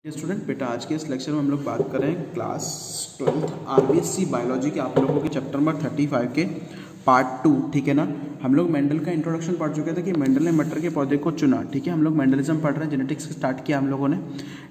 Student बेटा, आज के इस लेक्चर में हम लोग बात कर रहे हैं क्लास 12th आरबीएससी बायोलॉजी के आप लोगों के चैप्टर नंबर 35 के पार्ट 2। ठीक है ना। हम लोग मेंडल का इंट्रोडक्शन पढ़ चुके थे कि मेंडल ने मटर के पौधे को चुना। ठीक है, हम लोग मेंडलिज्म पढ़ रहे हैं, जेनेटिक्स स्टार्ट किया हम लोगों ने।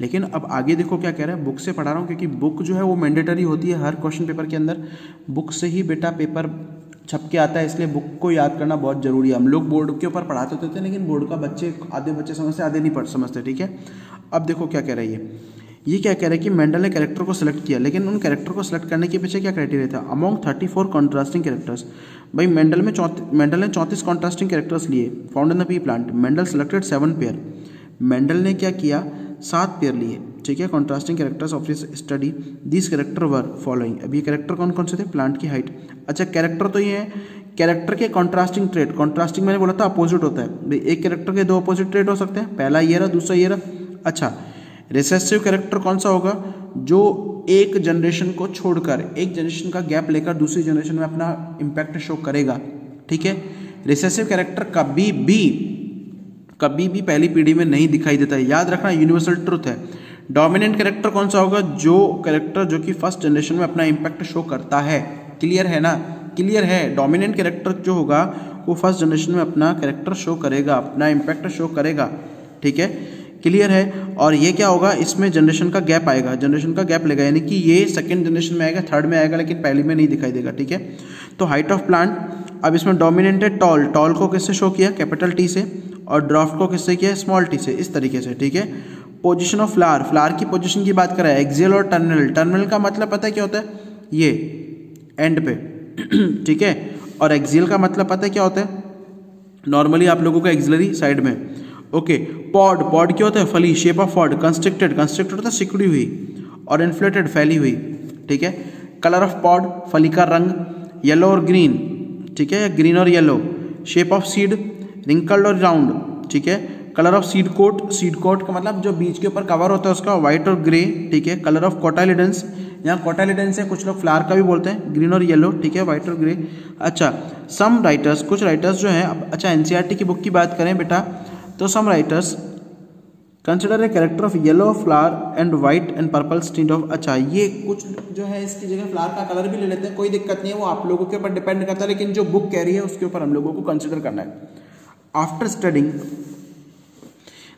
लेकिन अब आगे देखो क्या कह रहा है, बुक से पढ़ा रहा हूँ क्योंकि बुक जो है वो मैंडेटरी होती है हर क्वेश्चन पेपर के अंदर। बुक से ही बेटा पेपर छप के आता है, इसलिए बुक को याद करना बहुत जरूरी है। हम लोग बोर्ड के ऊपर पढ़ाते होते थे, लेकिन बोर्ड का आधे बच्चे समझते, आधे नहीं समझते। ठीक है, अब देखो क्या कह रहा है ये क्या कह रहा है कि मेंडल ने कैरेक्टर को सिलेक्ट किया, लेकिन उन कैरेक्टर को सिलेक्ट करने के पीछे क्या क्राइटेरिया था। Among 34 contrasting characters. भाई मेंडल ने 34 कॉन्ट्रास्टिंग कैरेक्टर्स लिए found in the P plant. Mendel selected 7 pair. Mendel ने क्या किया, 7 पेयर लिए। ठीक है, contrasting characters of his study. This character were following. अब ये कैरेक्टर कौन कौन से थे। प्लांट की हाइट। अच्छा, कैरेक्टर तो ये है, कैरेक्टर के कॉन्ट्रास्टिंग ट्रेट। कॉन्ट्रास्टिंग मैंने बोला था अपोजिट होता है। भाई एक कैरेक्टर के 2 अपोजिट ट्रेट हो सकते हैं, पहला ये रहा, दूसरा ये रहा। अच्छा, रिसेसिव कैरेक्टर कौन सा होगा, जो एक जनरेशन को छोड़कर, एक जनरेशन का गैप लेकर दूसरी जनरेशन में अपना इंपैक्ट शो करेगा। ठीक है, रिसेसिव कैरेक्टर कभी भी पहली पीढ़ी में नहीं दिखाई देता है, याद रखना, यूनिवर्सल ट्रुथ है। डोमिनेंट कैरेक्टर कौन सा होगा, जो कैरेक्टर जो कि फर्स्ट जनरेशन में अपना इंपैक्ट शो करता है। क्लियर है ना, क्लियर है। डोमिनेंट कैरेक्टर जो होगा वो फर्स्ट जनरेशन में अपना कैरेक्टर शो करेगा, अपना इंपैक्ट शो करेगा। ठीक है, क्लियर है। और ये क्या होगा, इसमें जनरेशन का गैप आएगा, जनरेशन का गैप लेगा, यानी कि ये सेकंड जनरेशन में आएगा, थर्ड में आएगा, लेकिन पहली में नहीं दिखाई देगा। ठीक है, तो हाइट ऑफ प्लांट। अब इसमें डोमिनेंट है टॉल। टॉल को किससे शो किया, कैपिटल टी से, और ड्राफ्ट को किससे किया, स्मॉल टी से, इस तरीके से। ठीक है, पोजिशन ऑफ फ्लावर। फ्लावर की पोजिशन की बात करें, एक्सियल और टर्मिनल। टर्मिनल का मतलब पता है क्या होता है, ये एंड पे। ठीक है, और एक्सियल का मतलब पता है क्या होता है, नॉर्मली आप लोगों का एक्सिलरी साइड में। Okay, pod. पॉड क्या होता है, फली। Shape of pod. Constricted. Constricted होता है सिकुड़ी हुई, और इन्फ्लेटेड, फैली हुई। ठीक है, कलर ऑफ पॉड, फली का रंग, येलो और ग्रीन। ठीक है, ग्रीन और yellow. Shape of seed, wrinkled और राउंड। ठीक है, colour of seed coat. Seed coat का मतलब जो बीज के ऊपर कवर होता है उसका, व्हाइट और ग्रे। ठीक है, कलर ऑफ कोटाइलिडेंस, यहाँ कोटाइलिडेंस है, कुछ लोग फ्लावर का भी बोलते हैं, ग्रीन और येलो। ठीक है, व्हाइट और ग्रे। अच्छा, सम राइटर्स, कुछ राइटर्स जो हैं, अच्छा एनसीईआरटी की बुक की बात करें बेटा, तो some writers consider a character of yellow flower and white and purple stint of. अच्छा, ये कुछ जो है इसकी जगह फ्लावर का कलर भी ले लेते हैं, कोई दिक्कत नहीं है, वो आप लोगों के ऊपर डिपेंड करता है, लेकिन जो बुक कह रही है उसके ऊपर हम लोगों को कंसिडर करना है। After studying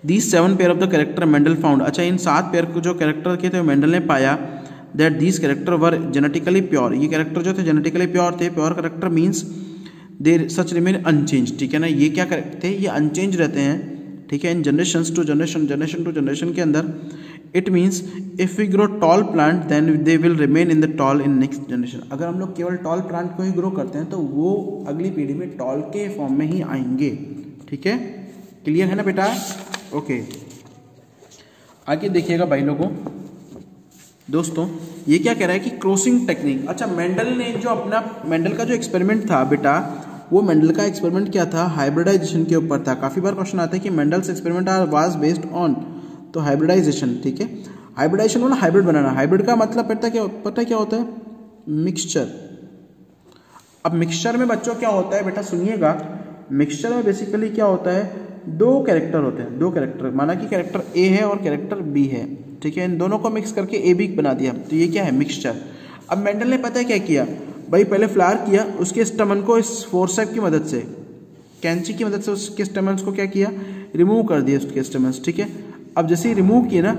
these 7 pair of the character Mendel found. अच्छा, इन 7 पेयर को जो कैरेक्टर के थे मेंडल ने पाया, that these character were genetically pure. ये कैरेक्टर जो थे जेनेटिकली प्योर थे। Pure character means there such remain unchange. ठीक है ना, ये क्या थे, ये अनचेंज रहते हैं। ठीक है, इन जनरेशन टू जनरेशन के अंदर। It means if we grow tall plant then they will remain in the tall in next generation. अगर हम लोग केवल टॉल प्लांट को ही ग्रो करते हैं तो वो अगली पीढ़ी में टॉल के फॉर्म में ही आएंगे। ठीक है, क्लियर है ना बेटा। ओके, आगे देखिएगा भाई लोगों, दोस्तों, ये क्या कह रहा है कि क्रॉसिंग टेक्निक। अच्छा, मेंडल का जो एक्सपेरिमेंट था बेटा, वो मेंडल का एक्सपेरिमेंट क्या था, हाइब्रिडाइजेशन के ऊपर था। काफी बार क्वेश्चन आता है कि Mendel's experiment are was based on, तो हाइब्रिडाइजेशन। ठीक है, हाइब्रिडाइजेशन मतलब हाइब्रिड बनाना। हाइब्रिड का मतलब पता क्या होता है, मिक्सचर। अब मिक्सचर में बच्चों क्या होता है बेटा, सुनिएगा, मिक्सचर में बेसिकली क्या होता है, 2 कैरेक्टर होते हैं। 2 कैरेक्टर, माना कि कैरेक्टर ए है और कैरेक्टर बी है। ठीक है, इन दोनों को मिक्स करके ए बी बना दिया, तो ये क्या है, मिक्सचर। अब मेंडल ने पता है क्या किया, भाई पहले फ्लावर किया, उसके स्टमन को इस फोर्सेप की मदद से, कैंची की मदद से उसके स्टमन्स को क्या किया, रिमूव कर दिया उसके स्टमन्स। ठीक है, अब जैसे ही रिमूव किए ना,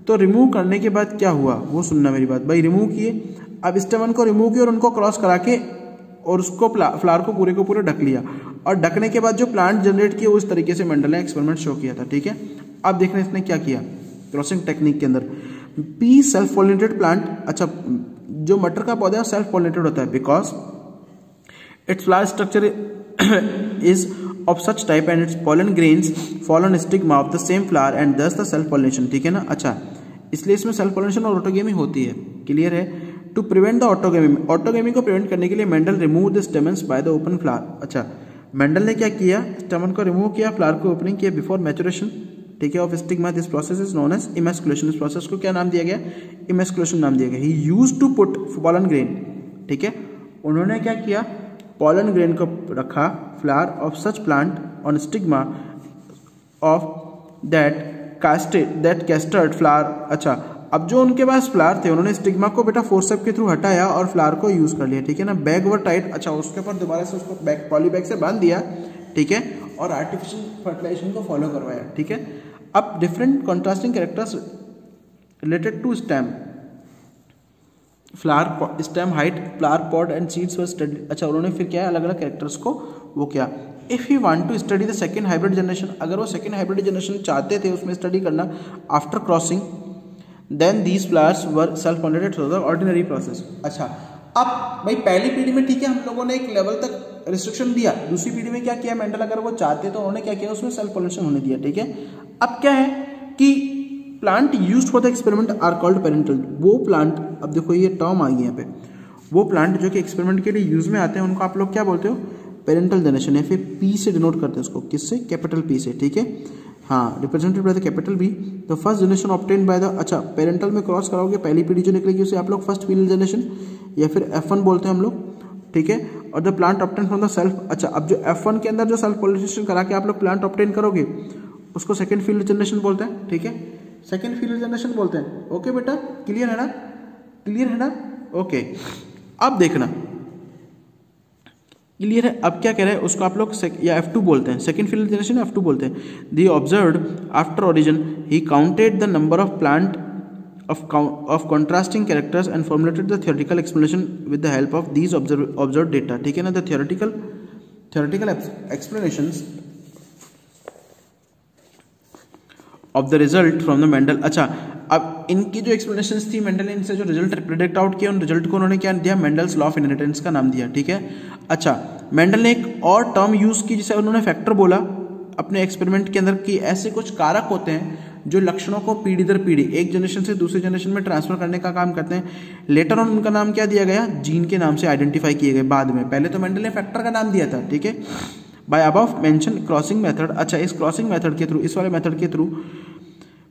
तो रिमूव करने के बाद क्या हुआ वो सुनना मेरी बात। भाई रिमूव किए, अब स्टमन को रिमूव किया और उनको क्रॉस करा के और उसको फ्लावर को पूरे ढक लिया, और ढकने के बाद जो प्लांट जनरेट किया उस तरीके से मेंडल ने एक्सपेरिमेंट शो किया था। ठीक है, अब देखना इसने क्या किया क्रॉसिंग टेक्निक के अंदर। P self pollinated plant. अच्छा, जो मटर का पौधा सेल्फ पॉलिनेटेड होता है because it's flower structure is of such type and it's pollen grains fall on stigma of the same flower and दस द सेल्फ पॉलिनेशन। ठीक है ना। अच्छा, इसलिए इसमें सेल्फ पॉलिनेशन और ऑटोगेमी होती है। क्लियर है। टू प्रिवेंट द ऑटोगेमी को प्रिवेंट करने के लिए Mendel remove the stamens by the open flower. अच्छा, मेंडल ने क्या किया, स्टेमन को रिमूव किया, फ्लावर को ओपनिंग किया बिफोर मैचुरेशन। ठीक है, of stigma. This process is known as emasculation. इस प्रोसेस को क्या नाम दिया गया, इमैस्कुलेशन नाम दिया गया। He used to put pollen grain. ठीक है, उन्होंने क्या किया, पॉलन ग्रेन को रखा flower of such plant on stigma of that castrated flower. अच्छा, अब जो उनके पास फ्लावर थे उन्होंने स्टिग्मा को बेटा फोर्सेप के थ्रू हटाया और फ्लावर को यूज कर लिया, ठीक है ना। बैग वर टाइट, अच्छा उसके ऊपर दोबारा से उसको बैग पॉलीबैग से बांध दिया, ठीक है, और आर्टिफिशियल फर्टिलाइजेशन को फॉलो करवाया, ठीक है। अब different contrasting characters related to stem, flower stem height, flower pod and seeds were study. अच्छा, उन्होंने फिर क्या है अलग अलग कैरेक्टर्स को वो किया। If you want to study the second hybrid generation, अगर वो सेकंड हाइब्रिड जनरेशन चाहते थे उसमें स्टडी करना after crossing, then these flowers were self pollinated through the ordinary process. अच्छा, अब भाई पहली पीढ़ी में ठीक है हम लोगों ने एक लेवल तक रिस्ट्रिक्शन दिया, दूसरी पीढ़ी में क्या किया मेंडल, अगर वो चाहते तो उन्होंने क्या किया उसमें सेल्फ पॉलिनेशन होने दिया, ठीक है। अब क्या है कि plant used for the experiment are called parental. वो प्लांट, अब देखो ये टर्म आ गई यहाँ पे, वो प्लांट जो कि एक्सपेरिमेंट के लिए यूज में आते हैं उनको आप लोग क्या बोलते हो, पेरेंटल जनरेशन, या फिर पी से डिनोट करते हैं उसको, किससे, कैपिटल पी से, ठीक है। हाँ, represented by the capital B. The first generation obtain by the, अच्छा पेरेंटल में क्रॉस कराओगे पहली पीढ़ी जो निकलेगी उसे आप लोग फर्स्ट फीमेल जनरेशन या फिर F1 बोलते हैं हम लोग, ठीक है। और the plant obtain from the self, अच्छा अब जो F1 के अंदर जो सेल्फ पॉलिनेशन करा के आप लोग प्लांट ऑब्टेन करोगे उसको सेकंड फील्ड जनरेशन बोलते हैं, ठीक है, सेकंड फील्ड जनरेशन बोलते हैं। ओके बेटा, क्लियर है ना, क्लियर है ना, ओके। अब देखना क्लियर है, अब क्या कह रहे हैं उसको आप लोग या F2 बोलते हैं, सेकंड फील्ड जनरेशन F2 बोलते हैं। The observed after origin he counted the number of plant of contrasting characters and formulated the theoretical explanation with the help of these observed data, ठीक है ना। the theoretical explanations of the result from the Mendel। अच्छा, अब इनकी जो explanations थी Mendel ने इनसे जो रिजल्ट प्रेडिक्ट आउट किया उन रिजल्ट को उन्होंने क्या दिया, मेंडल्स लॉ ऑफ इनहेरिटेंस का नाम दिया, ठीक है। अच्छा, मेंडल ने एक और टर्म यूज की जिसे उन्होंने फैक्टर बोला अपने एक्सपेरिमेंट के अंदर, कि ऐसे कुछ कारक होते हैं जो लक्षणों को पीढ़ी दर पीढ़ी एक जनरेशन से दूसरे जनरेशन में ट्रांसफर करने का काम करते हैं। लेटर ऑन उनका नाम क्या दिया गया, जीन के नाम से आइडेंटिफाई किए गए बाद में, पहले तो मेंडल ने फैक्टर का नाम दिया था, ठीक है। By above mention crossing method, अच्छा इस क्रॉसिंग मेथड के थ्रू, इस वाले मेथड के through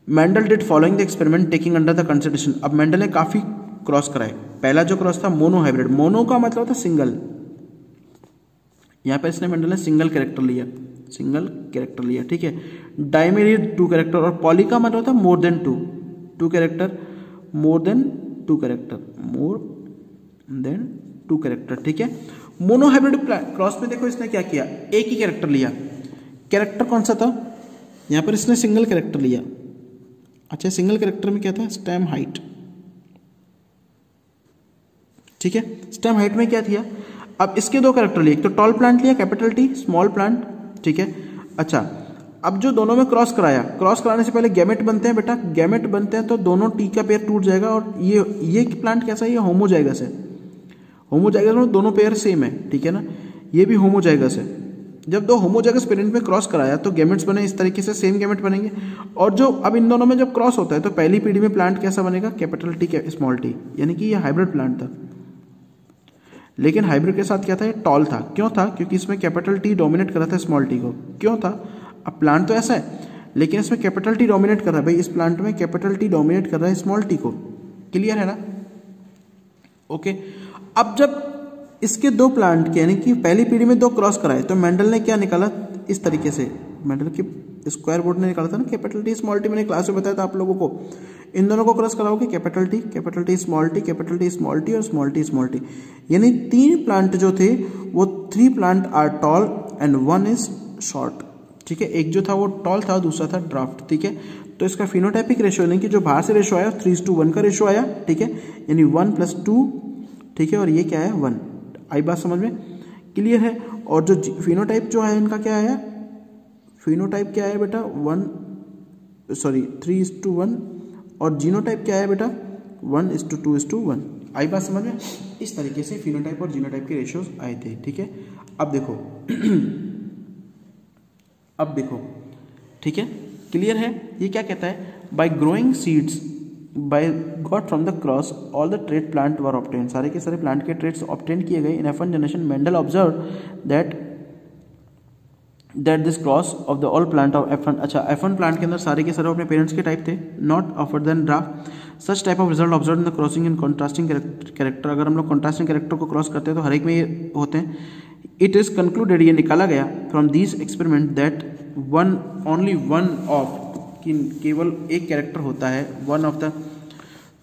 Mendel did following the experiment taking under the consideration. अब मेंडल ने काफी क्रॉस कराए। पहला जो क्रॉस था मोनो हाइब्रिड, मोनो का मतलब था सिंगल, यहाँ पर इसने मेंडल ने सिंगल कैरेक्टर लिया, ठीक है। डाइमेरी 2 कैरेक्टर, और पॉली का मतलब था मोर देन 2 कैरेक्टर, ठीक है। मोनो हाइब्रिड क्रॉस में देखो इसने क्या किया, एक ही कैरेक्टर लिया, कैरेक्टर कौन सा था, यहाँ पर इसने सिंगल कैरेक्टर लिया। अच्छा, सिंगल कैरेक्टर में क्या था, स्टेम हाइट, ठीक है। स्टेम हाइट में क्या था, अब इसके 2 कैरेक्टर लिए, एक तो टॉल प्लांट लिया कैपिटल टी, स्मॉल प्लांट, ठीक है। अच्छा, अब जो दोनों में क्रॉस कराया, क्रॉस कराने से पहले गैमेट बनते हैं बेटा, गैमेट बनते हैं तो दोनों टी का पेयर टूट जाएगा, और ये प्लांट कैसा है, ये होमोजाइगस है, दोनों पेयर सेम है, ठीक है ना। ये भी होमोजाइगस है। जब 2 होमोजाइगस पेरेंट में क्रॉस कराया तो गैमेट्स बने इस तरीके से, सेम गैमेट बनेंगे। और जो अब इन दोनों में जब क्रॉस होता है तो पहली पीढ़ी में प्लांट कैसा बनेगा, कैपिटल टी स्मॉल टी, यानी कि ये हाइब्रिड प्लांट था। लेकिन हाइब्रिड के साथ क्या था, ये टॉल था। क्यों था, क्योंकि इसमें कैपिटल टी डोमिनेट कर रहा था स्मॉल टी को। क्यों था, अब प्लांट तो ऐसा है लेकिन इसमें कैपिटल टी डोमिनेट कर रहा है, भाई इस प्लांट में कैपिटल टी डोमिनेट कर रहा है स्मॉल टी को, क्लियर है ना, ओके। अब जब इसके 2 प्लांट के यानी कि पहली पीढ़ी में 2 क्रॉस कराए तो मेंडल ने क्या निकाला, इस तरीके से मेंडल के स्क्वायर बोर्ड ने निकाला था ना, कैपिटल टी स्मॉल टी, मैंने क्लास में बताया था आप लोगों को। इन दोनों को क्रॉस कराओगे capital T small T, capital T small T और स्मॉल टी, यानी 3 प्लांट जो थे वो 3 plant are tall and 1 is short, ठीक है। एक जो था वो टॉल था, दूसरा था ड्राफ्ट, ठीक है। तो इसका फिनोटाइपिक रेशियो यानी कि जो बाहर से रेशियो आया 3:1 का रेशियो आया, ठीक है, यानी 1+2, ठीक है, और ये क्या है 1। आई बात समझ में, क्लियर है। और जो फिनोटाइप जो है इनका क्या आया, फिनोटाइप क्या है बेटा 3:1, और जीनोटाइप क्या है बेटा 1:2:1। आई बात समझ में, इस तरीके से फिनोटाइप और जीनोटाइप के रेशियोज आए थे, ठीक है। अब देखो ठीक है, क्लियर है। ये क्या कहता है, by growing seeds by got from the cross all the trade plant were obtain, सारे के सारे प्लांट के ट्रेड्स ऑब्टेन किए गए। In F1 generation Mendel observe that this cross of the all plant of F1, अच्छा F1 प्लांट के अंदर सारे के सारे अपने पेरेंट्स के टाइप थे, not offer then draft. Such type of result observe in the crossing in contrasting character, अगर हम लोग कॉन्ट्रास्टिंग कैरेक्टर को क्रॉस करते हैं तो हर एक में ये होते हैं। इट इज कंक्लूडेड, ये निकाला गया from this experiment that only one of, कि केवल एक कैरेक्टर होता है, one of the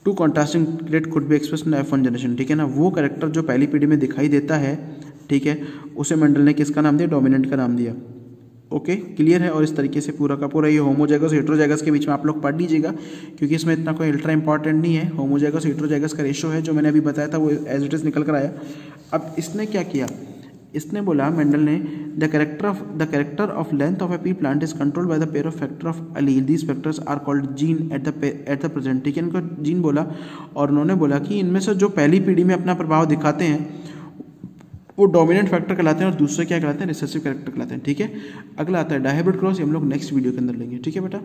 two contrasting trait could be expressed in F1 generation, ठीक है ना। वो कैरेक्टर जो पहली पीढ़ी में दिखाई देता है, ठीक है, उसे मेंडल ने किसका नाम दिया, डोमिनेंट का नाम दिया। ओके, क्लियर है। और इस तरीके से पूरा का पूरा ये होमोजाइगस हेटेरोजाइगस के बीच में आप लोग पढ़ लीजिएगा, क्योंकि इसमें इतना कोई अल्ट्रा इंपॉर्टेंट नहीं है। होमोजाइगस हेटेरोजाइगस का रेशो है जो मैंने अभी बताया था, वो एज इट इज निकल कर आया। अब इसने क्या किया, इसने बोला मेंडल ने the character of length of a pea plant is controlled by the pair of factor of allele, these factors are called gene at the present, ठीक है। इनको जीन बोला और उन्होंने बोला कि इनमें से जो पहली पीढ़ी में अपना प्रभाव दिखाते हैं वो डोमिनेंट फैक्टर कहलाते हैं और दूसरे क्या कहलाते हैं, रिसेसिव कैरेक्टर कहलाते हैं, ठीक है। अगला आता है डायहाइब्रिड क्रॉस, हम लोग नेक्स्ट वीडियो के अंदर लेंगे, ठीक है बेटा।